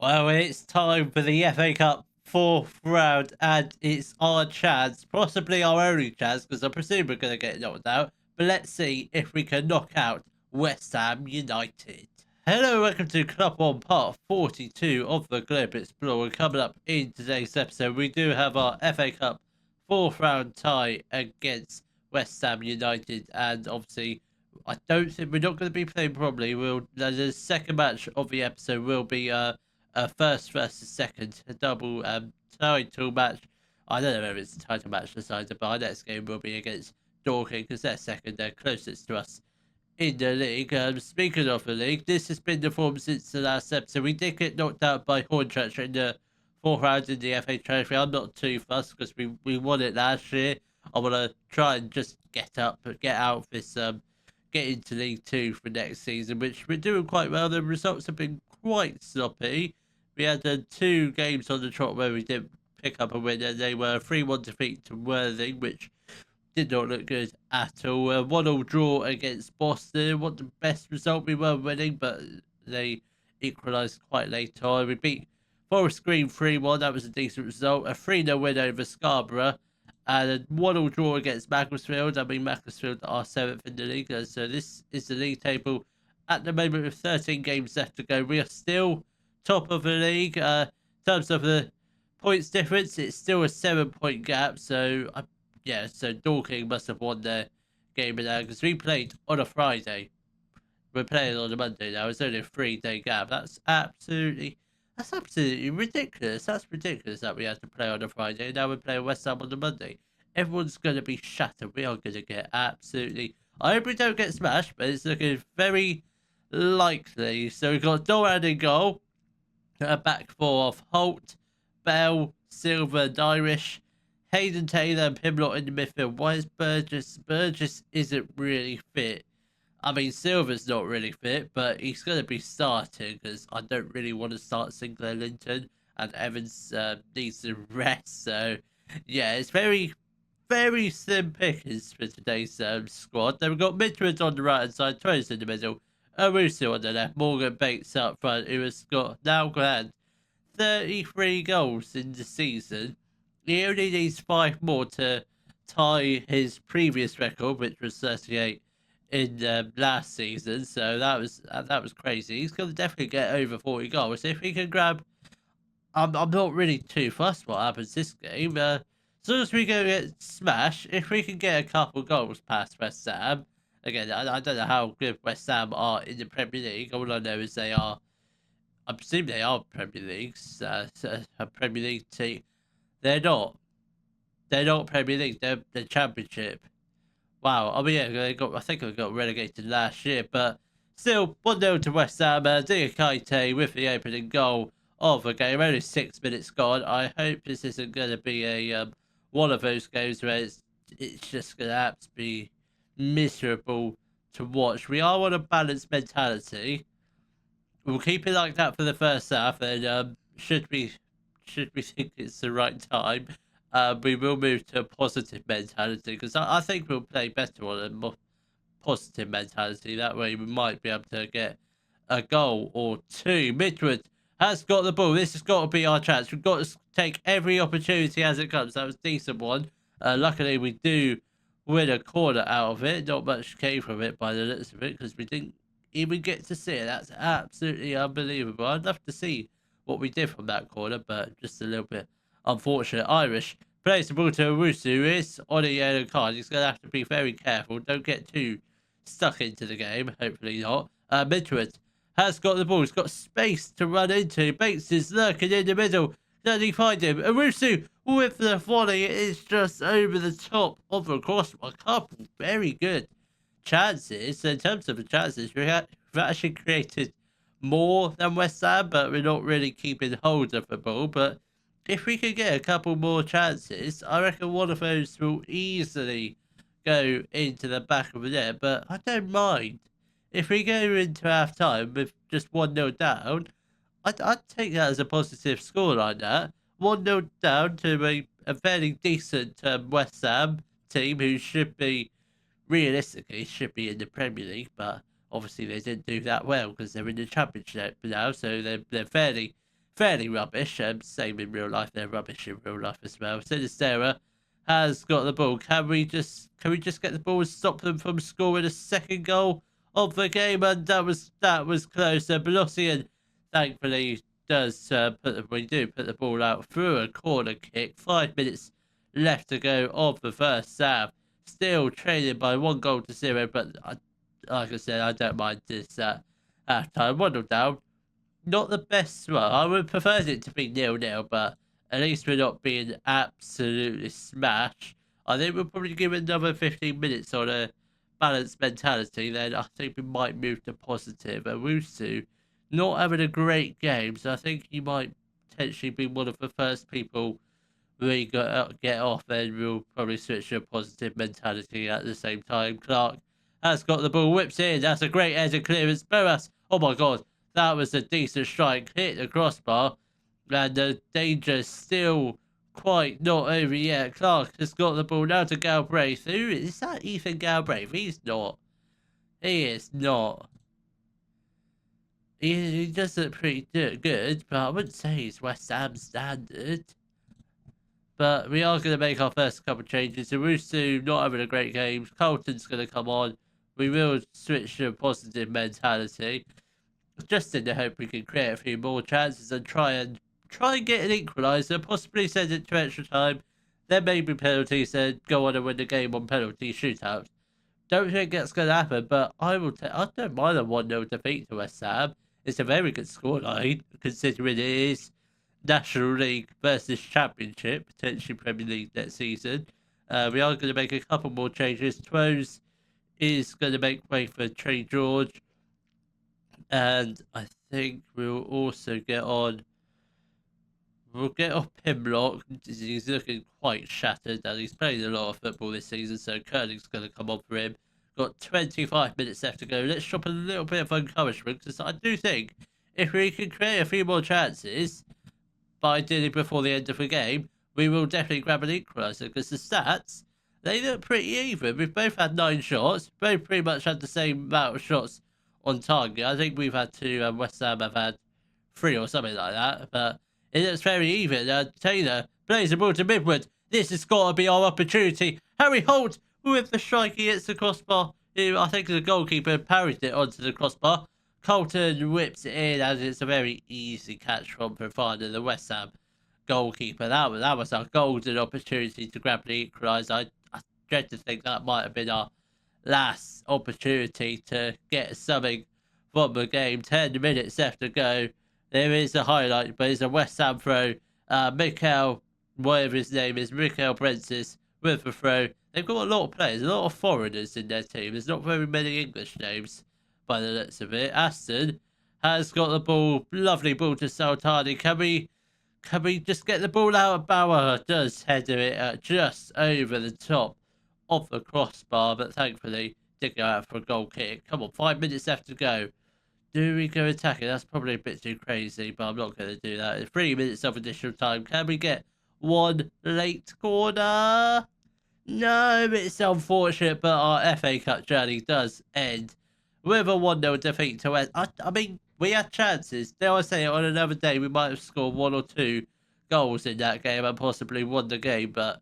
Well, it's time for the FA Cup fourth round, and it's our chance, possibly our only chance, because I presume we're going to get knocked out. But let's see if we can knock out West Ham United. Hello, welcome to Club One, part 42 of the Globe Explorer. Coming up in today's episode, we do have our FA Cup fourth round tie against West Ham United, and obviously, I don't think we're not going to be playing probably. The second match of the episode will be a first versus second, a double title match. I don't know if it's a title match decided, but our next game will be against Dorking because they're second, they're closest to us in the league. Speaking of the league, this has been the form since the last episode. We did get knocked out by Hornchurch in the fourth round in the FA Trophy. I'm not too fussed because we won it last year. I want to try and just get out of this, get into League Two for next season, which we're doing quite well. The results have been quite sloppy. We had 2 games on the trot where we didn't pick up a win, and they were a 3-1 defeat to Worthing, which did not look good at all. 1-1 draw against Boston. What the best result, we were winning, but they equalised quite late on. We beat Forest Green 3-1. That was a decent result. A 3-0 win over Scarborough. And a 1-1 draw against Macclesfield. I mean, Macclesfield are 7th in the league. So this is the league table at the moment with 13 games left to go. We are still top of the league. In terms of the points difference, it's still a 7-point gap. So, so Dorking must have won their game now because we played on a Friday. We're playing on a Monday now. It's only a 3-day gap. That's absolutely ridiculous. That's ridiculous that we have to play on a Friday. Now we're playing West Ham on the Monday. Everyone's going to be shattered. We are going to get absolutely... I hope we don't get smashed, but it's looking very likely. So we've got Doran in goal. A back four of Holt, Bell, Silver, and Irish. Hayden Taylor and Pimlott in the midfield. Why is Burgess? Burgess isn't really fit. I mean, Silver's not really fit, but he's going to be starting because I don't really want to start Sinclair Linton, and Evans needs to rest. So, yeah, it's very, very slim pickings for today's squad. Then we've got Midwood on the right hand side, Torres in the middle, Owusu on the left, Morgan Bates up front, who has got now grand 33 goals in the season. He only needs 5 more to tie his previous record, which was 38 in last season. So that was crazy. He's going to definitely get over 40 goals if he can grab. I'm not really too fussed what happens this game. As long as we go get smashed, if we can get a couple goals past West Ham. Again, I don't know how good West Ham are in the Premier League. All I know is they are. I presume they are Premier Leagues. A Premier League team. They're not. They're not Premier League. They're the Championship. Wow. I mean, yeah, I think they got relegated last year, but still 1-0 to West Ham. Diakite with the opening goal of the game. Only 6 minutes gone. I hope this isn't going to be a one of those games where it's just going to have to be miserable to watch. We are on a balanced mentality. We'll keep it like that for the first half, and should we think it's the right time, we will move to a positive mentality because I think we'll play better on a more positive mentality. That way, we might be able to get a goal or 2. Midwood has got the ball. This has got to be our chance. We've got to take every opportunity as it comes. That was a decent one. Luckily, we do win a corner out of it. Not much came from it by the looks of it because we didn't even get to see it. That's absolutely unbelievable. I'd love to see what we did from that corner, but just a little bit unfortunate. Irish plays the ball to Owusu, who is on a yellow card. He's going to have to be very careful. Don't get too stuck into the game. Hopefully not. Midwood has got the ball. He's got space to run into. Bates is lurking in the middle. Can he find him? Owusu with the volley. It is just over the top of the crossbar. A couple very good chances. In terms of the chances, we've actually created more than West Ham, but we're not really keeping hold of the ball. But if we could get a couple more chances, I reckon one of those will easily go into the back of the net. But I don't mind. If we go into half time with just 1-0 down, I'd take that as a positive score like that. 1-0 down to a fairly decent West Ham team who should be, realistically, should be in the Premier League, but obviously they didn't do that well because they're in the Championship now, so they're fairly fairly rubbish. Same in real life, they're rubbish in real life as well. Sinistera has got the ball. Can we just get the ball and stop them from scoring a second goal of the game? And that was close. Bolossian, thankfully, does put the ball out through a corner kick. 5 minutes left to go of the first half. Still trailing by 1-0, but like I said, I don't mind this half time. 1-0 down. Not the best. Well, I would prefer it to be 0-0, but at least we're not being absolutely smashed. I think we'll probably give it another 15 minutes on a balanced mentality. Then I think we might move to positive. And Wusu not having a great game, so I think he might potentially be one of the first people we get off. Then we'll probably switch to a positive mentality at the same time. Clark has got the ball, whips in. That's a great header clearance. Boas, oh my god. That was a decent strike, hit the crossbar, and the danger still quite not over yet. Clark has got the ball now to Galbraith. Who is that? Ethan Galbraith? He's not. He is not. He does look pretty good, but I wouldn't say he's West Ham standard. But we are going to make our first couple of changes. Owusu not having a great game. Colton's going to come on. We will switch to a positive mentality, just in the hope we can create a few more chances and try and get an equaliser, possibly send it to extra time, then maybe penalties, and go on and win the game on penalty shootouts. Don't think that's going to happen, but I don't mind a 1-0 defeat to West Ham. It's a very good scoreline, considering it is National League versus Championship, potentially Premier League next season. We are going to make a couple more changes. Twose is going to make way for Trey George. And I think we'll also get on. We'll get off Pimlock. He's looking quite shattered, and he's played a lot of football this season, so Curling's going to come on for him. Got 25 minutes left to go. Let's drop a little bit of encouragement, because I do think if we can create a few more chances by doing it before the end of the game, we will definitely grab an equaliser, because the stats, they look pretty even. We've both had 9 shots, both pretty much had the same amount of shots on target. I think we've had 2, and West Ham have had 3 or something like that. But it looks very even. Taylor plays the ball to Midwood. This has got to be our opportunity. Harry Holt with the strike. He hits the crossbar. I think the goalkeeper parried it onto the crossbar. Colton whips it in, and it's a very easy catch from Fofana, the West Ham goalkeeper. That was our golden opportunity to grab the equaliser. I dread to think that might have been our last opportunity to get something from the game. 10 minutes left to go. There is a highlight, but it's a West Ham throw. Mikael, whatever his name is, Mikael Brensis with the throw. They've got a lot of players, a lot of foreigners in their team. There's not very many English names by the looks of it. Aston has got the ball. Lovely ball to Sultani. Can we just get the ball out? Bauer does header it just over the top of the crossbar, but thankfully did go out for a goal kick. Come on, 5 minutes left to go. Do we go attacking? That's probably a bit too crazy, but I'm not going to do that. 3 minutes of additional time. Can we get one late corner? No, it's unfortunate, but our FA Cup journey does end with a 1-0 defeat to West. I mean, we had chances. Dare I say it, on another day, we might have scored 1 or 2 goals in that game and possibly won the game, but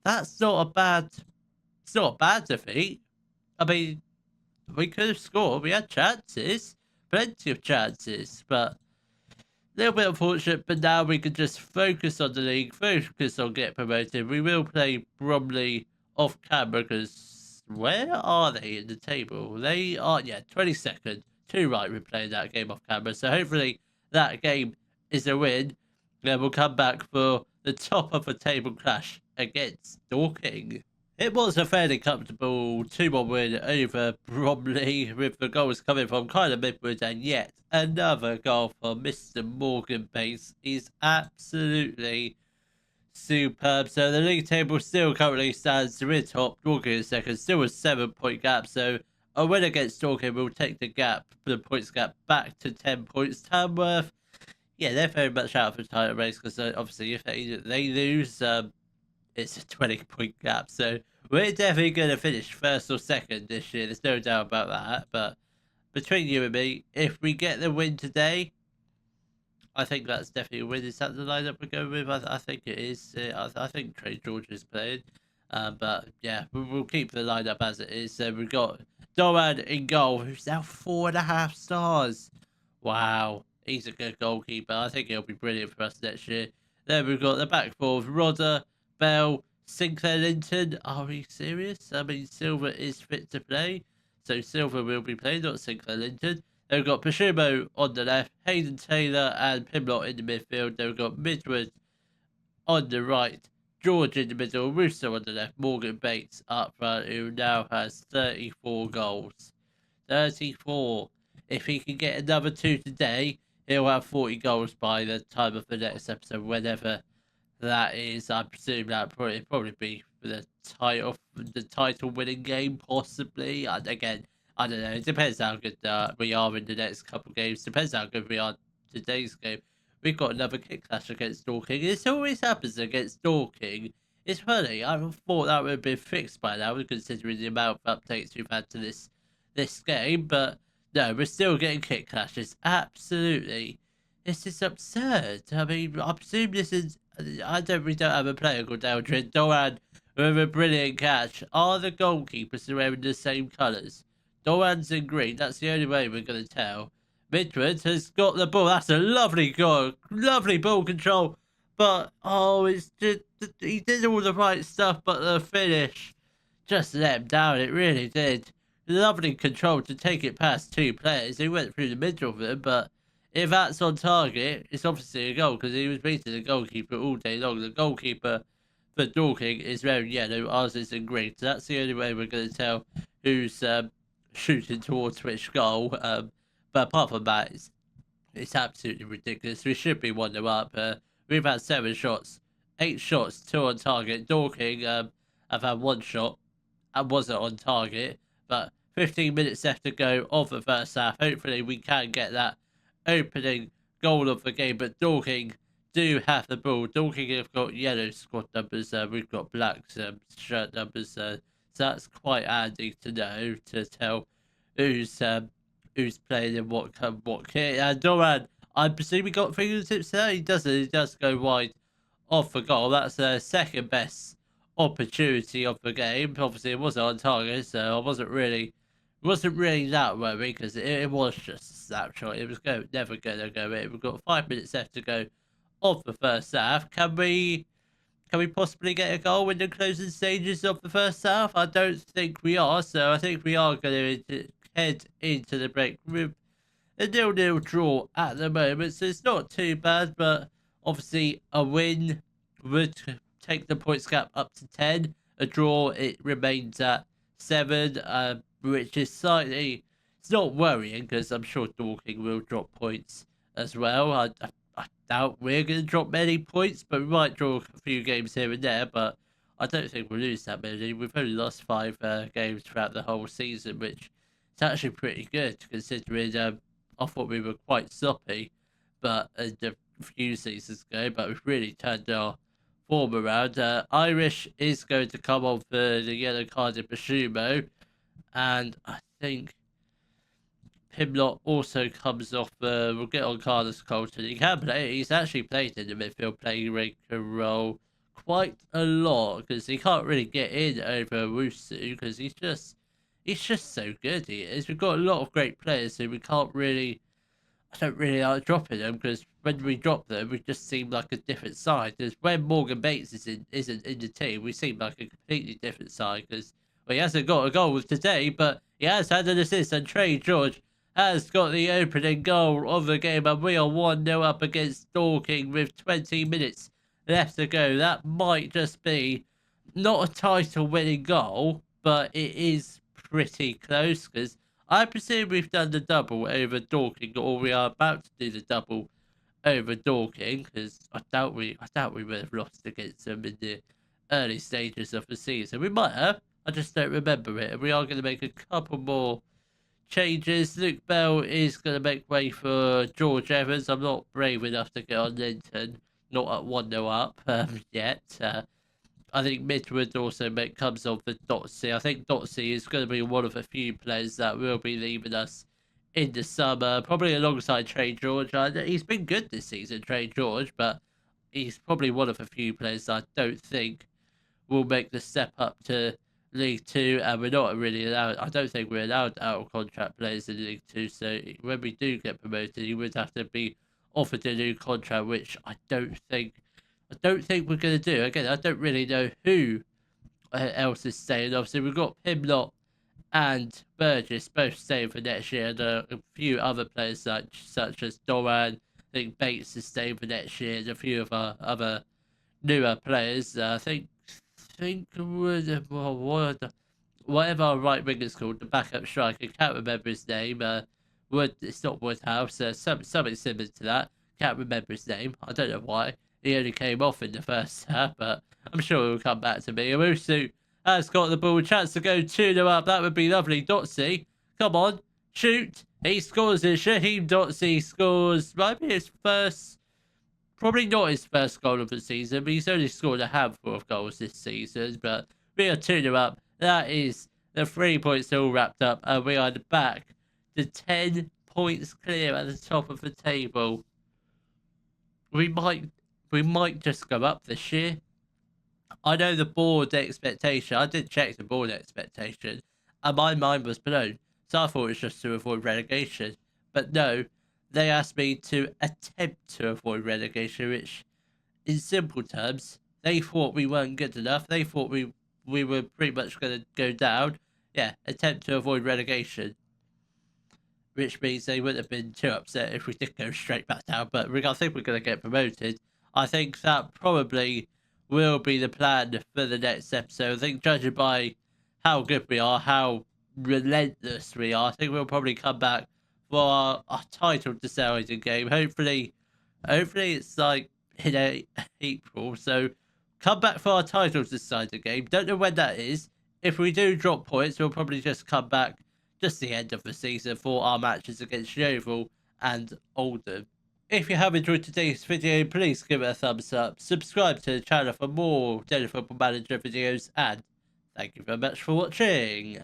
that's not a bad... It's not a bad defeat. I mean, we could have scored. We had chances. Plenty of chances. But a little bit unfortunate. But now we can just focus on the league. Focus on getting promoted. We will play Bromley off camera because where are they in the table? They are, 22nd. Too right we're playing that game off camera. So hopefully that game is a win. Then we'll come back for the top of the table clash against Dorking. It was a fairly comfortable 2-1 win over Bromley, with the goals coming from Kyler Midwood, and yet another goal from Mr. Morgan Bates. He's absolutely superb. So the league table still currently stands to mid top, Dorking in second, still a 7-point gap. So a win against Dorking will take the points gap back to 10 points. Tamworth, they're very much out of the title race because obviously if they lose, it's a 20-point gap. So we're definitely going to finish first or second this year. There's no doubt about that. But between you and me, if we get the win today, I think that's definitely a win. Is that the lineup we're going with? I think it is. I think Trey George is playing. But yeah, we'll keep the lineup as it is. We've got Doran in goal, who's now 4.5 stars. Wow, he's a good goalkeeper. I think he'll be brilliant for us next year. Then we've got the back four of Rodder, Bell, Sinclair Linton. Are we serious? I mean, Silver is fit to play, so Silver will be playing, not Sinclair Linton. Then we've got Pashumo on the left, Hayden Taylor and Pimlott in the midfield. Then we've got Midwood on the right, George in the middle, Russo on the left, Morgan Bates up front, who now has 34 goals. 34. If he can get another two today, he'll have 40 goals by the time of the next episode, whenever that is. I presume that probably be for the title winning game, possibly. And again, I don't know. It depends how good we are in the next couple of games. Depends how good we are today's game. We've got another kick clash against Dorking. This always happens against Dorking. It's funny. I thought that would have been fixed by now, considering the amount of updates we've had to this game. But no, we're still getting kick clashes. Absolutely. This is absurd. I mean, I presume this is. We don't have a player called Eldred Doran with a brilliant catch. Are the goalkeepers wearing the same colours? Doran's in green. That's the only way we're going to tell. Midwood has got the ball. That's a lovely goal. Lovely ball control. But, oh, it's just. He did all the right stuff, but the finish just let him down. It really did. Lovely control to take it past two players. He went through the middle of them, but if that's on target, it's obviously a goal because he was beating the goalkeeper all day long. The goalkeeper for Dorking is wearing yellow, ours is in green. So that's the only way we're going to tell who's shooting towards which goal. But apart from that, it's absolutely ridiculous. We should be 1-0 up. We've had 7 shots, 8 shots, 2 on target. Dorking have had 1 shot and wasn't on target. But 15 minutes left to go of the first half. Hopefully we can get that opening goal of the game, but Dorking do have the ball. Dorking have got yellow squad numbers, we've got black shirt numbers, so that's quite handy to know, to tell who's playing in what kit. And Doran, I presume he got fingertips there. He does go wide off the goal. That's the second best opportunity of the game. Obviously it wasn't on target, so I wasn't really that worried because it was just a snapshot. It was never going to go in. We've got 5 minutes left to go of the first half. Can we possibly get a goal in the closing stages of the first half? I don't think we are, so I think we are going to head into the break with a 0-0 draw at the moment, so it's not too bad, but obviously a win would take the points gap up to 10. A draw, it remains at 7, which is slightly, it's not worrying because I'm sure Dorking will drop points as well. I doubt we're going to drop many points, but we might draw a few games here and there, but I don't think we'll lose that many. We've only lost 5 games throughout the whole season, which is actually pretty good considering I thought we were quite sloppy but a few seasons ago, but we've really turned our form around. Irish is going to come on for the yellow card in Pashumo, and I think Pimlott also comes off. We'll get on Carlos Colton. He can play. He's actually played in the midfield playmaker role quite a lot because he can't really get in over Wusu because he's just so good. He is. We've got a lot of great players, so we can't really. I don't really like dropping them because when we drop them, we just seem like a different side. Because when Morgan Bates isn't in the team, we seem like a completely different side. Because he hasn't got a goal today, but he has had an assist, and Trey George has got the opening goal of the game, and we are 1-0 up against Dorking with 20 minutes left to go. That might just be not a title-winning goal, but it is pretty close because I presume we've done the double over Dorking, or we are about to do the double over Dorking because I doubt we would have lost against them in the early stages of the season. We might have. I just don't remember it. And we are going to make a couple more changes. Luke Bell is going to make way for George Evans. I'm not brave enough to get on Linton. Not at 1-0 up yet. I think Midwood also comes on for Dotsy. I think Dotsy is going to be one of a few players that will be leaving us in the summer, probably alongside Trey George. He's been good this season, Trey George, but he's probably one of a few players I don't think will make the step up to League Two, and we're not really allowed. I don't think we're allowed out of contract players in League Two. So when we do get promoted, he would have to be offered a new contract, which I don't think. I don't think we're going to do. Again, I don't really know who else is staying. Obviously, we've got Pimlott and Burgess both staying for next year, and a few other players such as Doran. I think Bates is staying for next year, and a few of our other newer players. I think whatever our right wing is called, the backup striker, can't remember his name. It's not Woodhouse. Something similar to that. Can't remember his name. I don't know why. He only came off in the first half, but I'm sure he'll come back to me. Owusu has got the ball, chance to go 2-0 up. That would be lovely. Dotsy, come on, shoot. He scores it. Shaheem Dotsy scores. Might be his first. Probably not his first goal of the season, but he's only scored a handful of goals this season. But we are 2-0 up. That is the 3 points all wrapped up, and we are back to 10 points clear at the top of the table. We might just go up this year. I know the board expectation. I did check the board expectation, and my mind was blown. So I thought it was just to avoid relegation, but no. They asked me to attempt to avoid relegation, which, in simple terms, they thought we weren't good enough. They thought we were pretty much going to go down. Yeah, attempt to avoid relegation, which means they wouldn't have been too upset if we did go straight back down. But I think we're going to get promoted. I think that probably will be the plan for the next episode. I think judging by how good we are, how relentless we are, I think we'll probably come back for our title deciding game. Hopefully it's like in April. So come back for our title deciding game. Don't know when that is. If we do drop points, we'll probably just come back just the end of the season for our matches against Yeovil and Oldham. If you have enjoyed today's video, please give it a thumbs up. Subscribe to the channel for more Daily Football Manager videos, and thank you very much for watching.